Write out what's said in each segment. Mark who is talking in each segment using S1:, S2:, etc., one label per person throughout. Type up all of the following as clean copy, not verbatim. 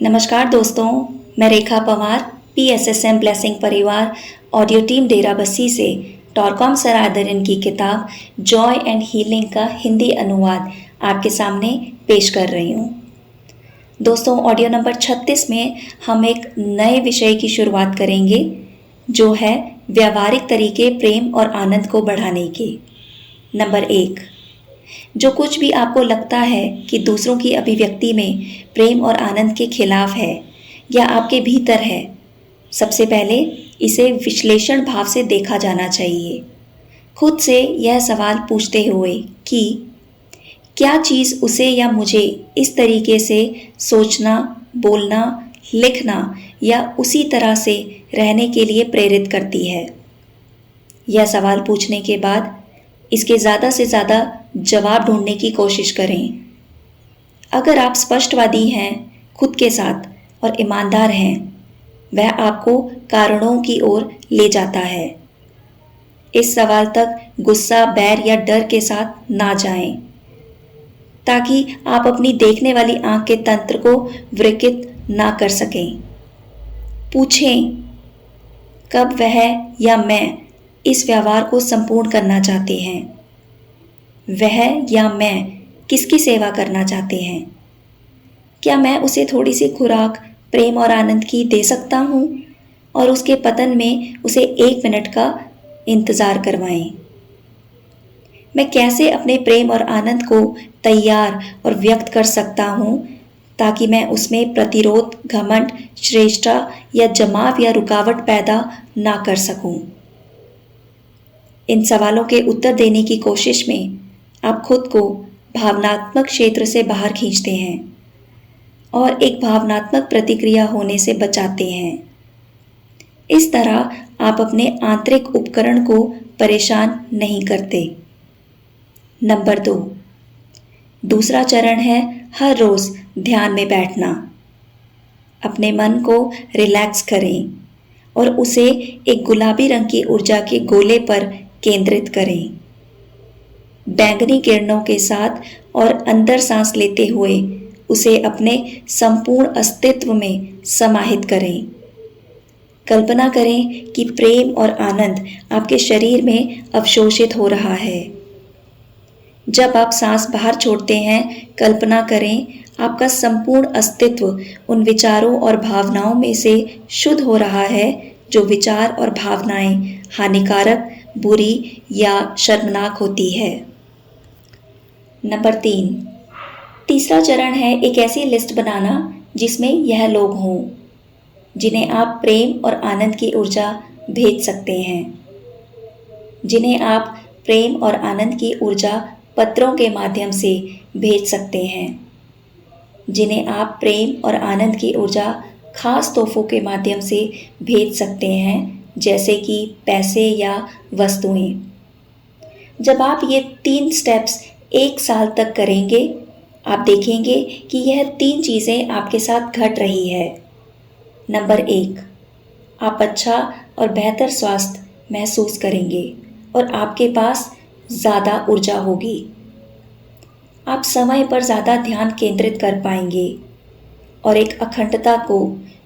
S1: नमस्कार दोस्तों, मैं रेखा पवार PSSM ब्लेसिंग परिवार ऑडियो टीम डेरा बस्सी से टॉरकॉम सरादरन की किताब जॉय एंड हीलिंग का हिंदी अनुवाद आपके सामने पेश कर रही हूँ। दोस्तों, ऑडियो नंबर 36 में हम एक नए विषय की शुरुआत करेंगे जो है व्यावहारिक तरीके प्रेम और आनंद को बढ़ाने के। नंबर 1, जो कुछ भी आपको लगता है कि दूसरों की अभिव्यक्ति में प्रेम और आनंद के खिलाफ है या आपके भीतर है, सबसे पहले इसे विश्लेषण भाव से देखा जाना चाहिए। खुद से यह सवाल पूछते हुए कि क्या चीज़ उसे या मुझे इस तरीके से सोचना, बोलना, लिखना या उसी तरह से रहने के लिए प्रेरित करती है। यह सवाल पूछने के बाद इसके ज़्यादा से ज़्यादा जवाब ढूंढने की कोशिश करें। अगर आप स्पष्टवादी हैं, खुद के साथ और ईमानदार हैं, वह आपको कारणों की ओर ले जाता है। इस सवाल तक गुस्सा, बैर या डर के साथ ना जाएं, ताकि आप अपनी देखने वाली आंख के तंत्र को विकृत ना कर सकें। पूछें, कब वह या मैं इस व्यवहार को संपूर्ण करना चाहते हैं? वह या मैं किसकी सेवा करना चाहते हैं? क्या मैं उसे थोड़ी सी खुराक प्रेम और आनंद की दे सकता हूँ और उसके पतन में उसे 1 मिनट का इंतज़ार करवाएं? मैं कैसे अपने प्रेम और आनंद को तैयार और व्यक्त कर सकता हूँ ताकि मैं उसमें प्रतिरोध, घमंड, श्रेष्ठता या जमाव या रुकावट पैदा ना कर सकूं? इन सवालों के उत्तर देने की कोशिश में आप खुद को भावनात्मक क्षेत्र से बाहर खींचते हैं और एक भावनात्मक प्रतिक्रिया होने से बचाते हैं। इस तरह आप अपने आंतरिक उपकरण को परेशान नहीं करते। नंबर 2, दूसरा चरण है हर रोज ध्यान में बैठना। अपने मन को रिलैक्स करें और उसे एक गुलाबी रंग की ऊर्जा के गोले पर केंद्रित करें। बैंगनी किरणों के साथ और अंदर सांस लेते हुए उसे अपने संपूर्ण अस्तित्व में समाहित करें। कल्पना करें कि प्रेम और आनंद आपके शरीर में अवशोषित हो रहा है। जब आप सांस बाहर छोड़ते हैं, कल्पना करें आपका संपूर्ण अस्तित्व उन विचारों और भावनाओं में से शुद्ध हो रहा है जो विचार और भावनाएं हानिकारक, बुरी या शर्मनाक होती है। नंबर 3, तीसरा चरण है एक ऐसी लिस्ट बनाना जिसमें यह लोग हों जिन्हें आप प्रेम और आनंद की ऊर्जा भेज सकते हैं, जिन्हें आप प्रेम और आनंद की ऊर्जा पत्रों के माध्यम से भेज सकते हैं, जिन्हें आप प्रेम और आनंद की ऊर्जा खास तोहफों के माध्यम से भेज सकते हैं, जैसे कि पैसे या वस्तुएं। जब आप ये 3 स्टेप्स 1 साल तक करेंगे, आप देखेंगे कि यह 3 चीज़ें आपके साथ घट रही है। नंबर 1, आप अच्छा और बेहतर स्वास्थ्य महसूस करेंगे और आपके पास ज़्यादा ऊर्जा होगी। आप समय पर ज़्यादा ध्यान केंद्रित कर पाएंगे और एक अखंडता को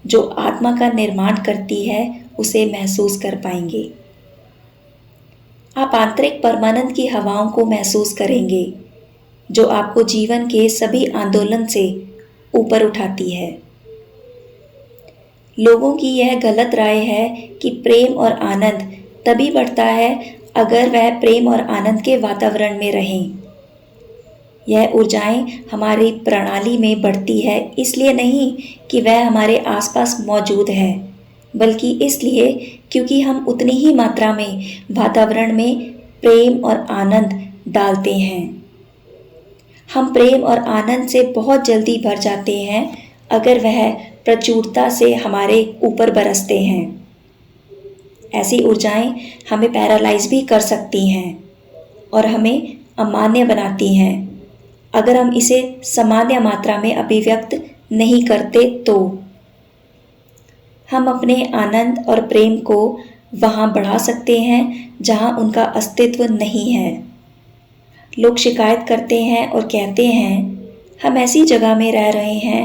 S1: जो आत्मा का निर्माण करती है उसे महसूस कर पाएंगे। आप आंतरिक परमानंद की हवाओं को महसूस करेंगे जो आपको जीवन के सभी आंदोलन से ऊपर उठाती है। लोगों की यह गलत राय है कि प्रेम और आनंद तभी बढ़ता है अगर वह प्रेम और आनंद के वातावरण में रहें। यह ऊर्जाएं हमारी प्रणाली में बढ़ती है इसलिए नहीं कि वह हमारे आसपास मौजूद है, बल्कि इसलिए क्योंकि हम उतनी ही मात्रा में वातावरण में प्रेम और आनंद डालते हैं। हम प्रेम और आनंद से बहुत जल्दी भर जाते हैं अगर वह प्रचुरता से हमारे ऊपर बरसते हैं। ऐसी ऊर्जाएं हमें पैरालाइज भी कर सकती हैं और हमें अमान्य बनाती हैं अगर हम इसे सामान्य मात्रा में अभिव्यक्त नहीं करते तो। हम अपने आनंद और प्रेम को वहाँ बढ़ा सकते हैं जहाँ उनका अस्तित्व नहीं है। लोग शिकायत करते हैं और कहते हैं हम ऐसी जगह में रह रहे हैं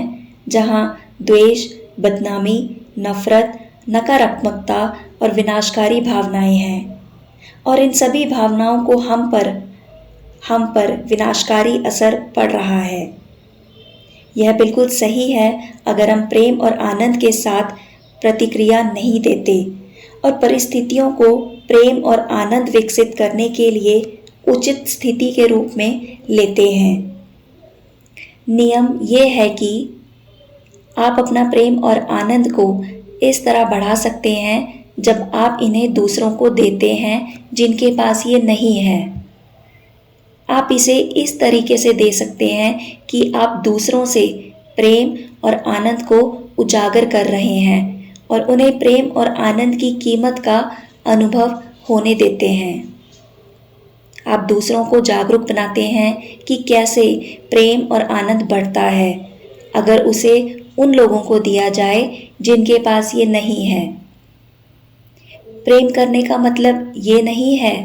S1: जहाँ द्वेष, बदनामी, नफरत, नकारात्मकता और विनाशकारी भावनाएं हैं और इन सभी भावनाओं को हम पर विनाशकारी असर पड़ रहा है। यह बिल्कुल सही है अगर हम प्रेम और आनंद के साथ प्रतिक्रिया नहीं देते और परिस्थितियों को प्रेम और आनंद विकसित करने के लिए उचित स्थिति के रूप में लेते हैं। नियम ये है कि आप अपना प्रेम और आनंद को इस तरह बढ़ा सकते हैं जब आप इन्हें दूसरों को देते हैं जिनके पास ये नहीं है। आप इसे इस तरीके से दे सकते हैं कि आप दूसरों से प्रेम और आनंद को उजागर कर रहे हैं और उन्हें प्रेम और आनंद की कीमत का अनुभव होने देते हैं। आप दूसरों को जागरूक बनाते हैं कि कैसे प्रेम और आनंद बढ़ता है अगर उसे उन लोगों को दिया जाए जिनके पास ये नहीं है। प्रेम करने का मतलब ये नहीं है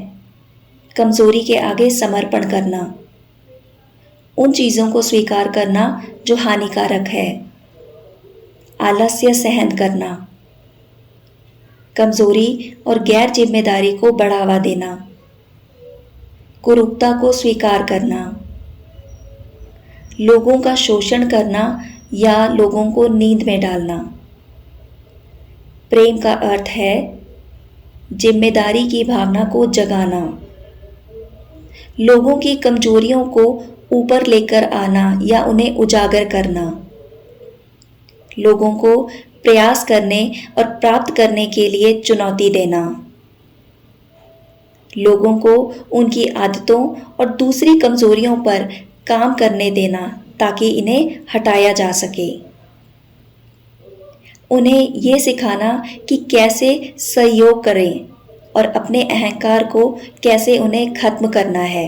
S1: कमजोरी के आगे समर्पण करना, उन चीज़ों को स्वीकार करना जो हानिकारक है, आलस्य सहन करना, कमजोरी और गैर जिम्मेदारी को बढ़ावा देना, कुरूपता को स्वीकार करना, लोगों का शोषण करना या लोगों को नींद में डालना। प्रेम का अर्थ है जिम्मेदारी की भावना को जगाना, लोगों की कमजोरियों को ऊपर लेकर आना या उन्हें उजागर करना, लोगों को प्रयास करने और प्राप्त करने के लिए चुनौती देना, लोगों को उनकी आदतों और दूसरी कमजोरियों पर काम करने देना ताकि इन्हें हटाया जा सके, उन्हें ये सिखाना कि कैसे सहयोग करें और अपने अहंकार को कैसे उन्हें खत्म करना है,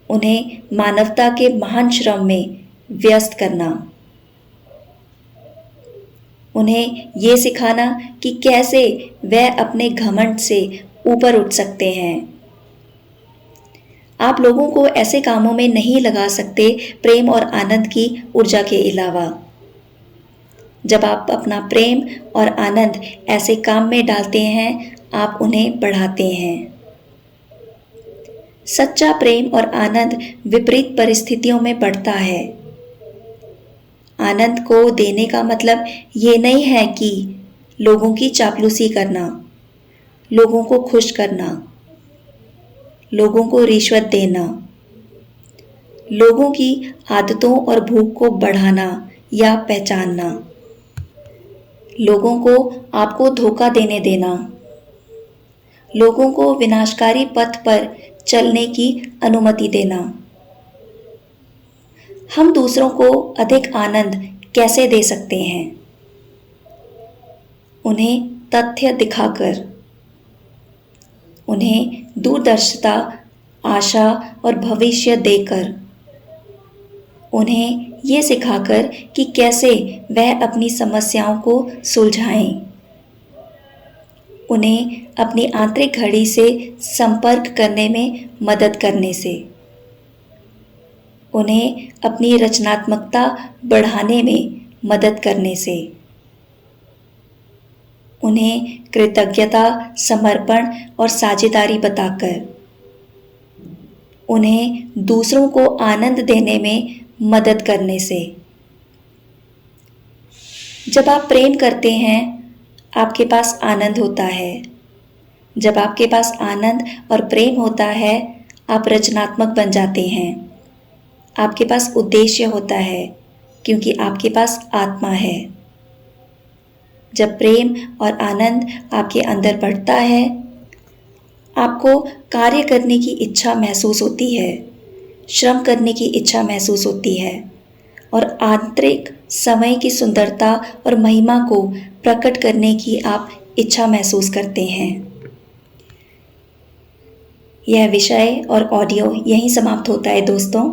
S1: उन्हें मानवता के महान श्रम में व्यस्त करना, उन्हें ये सिखाना कि कैसे वह अपने घमंड से ऊपर उठ सकते हैं। आप लोगों को ऐसे कामों में नहीं लगा सकते प्रेम और आनंद की ऊर्जा के अलावा। जब आप अपना प्रेम और आनंद ऐसे काम में डालते हैं आप उन्हें बढ़ाते हैं। सच्चा प्रेम और आनंद विपरीत परिस्थितियों में बढ़ता है। आनंद को देने का मतलब ये नहीं है कि लोगों की चापलूसी करना, लोगों को खुश करना, लोगों को रिश्वत देना, लोगों की आदतों और भूख को बढ़ाना या पहचानना, लोगों को आपको धोखा देने देना, लोगों को विनाशकारी पथ पर चलने की अनुमति देना। हम दूसरों को अधिक आनंद कैसे दे सकते हैं? उन्हें तथ्य दिखाकर, उन्हें दूरदर्शिता, आशा और भविष्य देकर, उन्हें ये सिखाकर कि कैसे वह अपनी समस्याओं को सुलझाएं, उन्हें अपनी आंतरिक घड़ी से संपर्क करने में मदद करने से, उन्हें अपनी रचनात्मकता बढ़ाने में मदद करने से, उन्हें कृतज्ञता, समर्पण और साझेदारी बताकर, उन्हें दूसरों को आनंद देने में मदद करने से। जब आप प्रेम करते हैं आपके पास आनंद होता है। जब आपके पास आनंद और प्रेम होता है आप रचनात्मक बन जाते हैं। आपके पास उद्देश्य होता है क्योंकि आपके पास आत्मा है। जब प्रेम और आनंद आपके अंदर बढ़ता है आपको कार्य करने की इच्छा महसूस होती है, श्रम करने की इच्छा महसूस होती है और आंतरिक समय की सुंदरता और महिमा को प्रकट करने की आप इच्छा महसूस करते हैं। यह विषय और ऑडियो यहीं समाप्त होता है दोस्तों।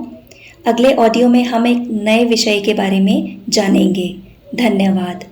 S1: अगले ऑडियो में हम एक नए विषय के बारे में जानेंगे। धन्यवाद।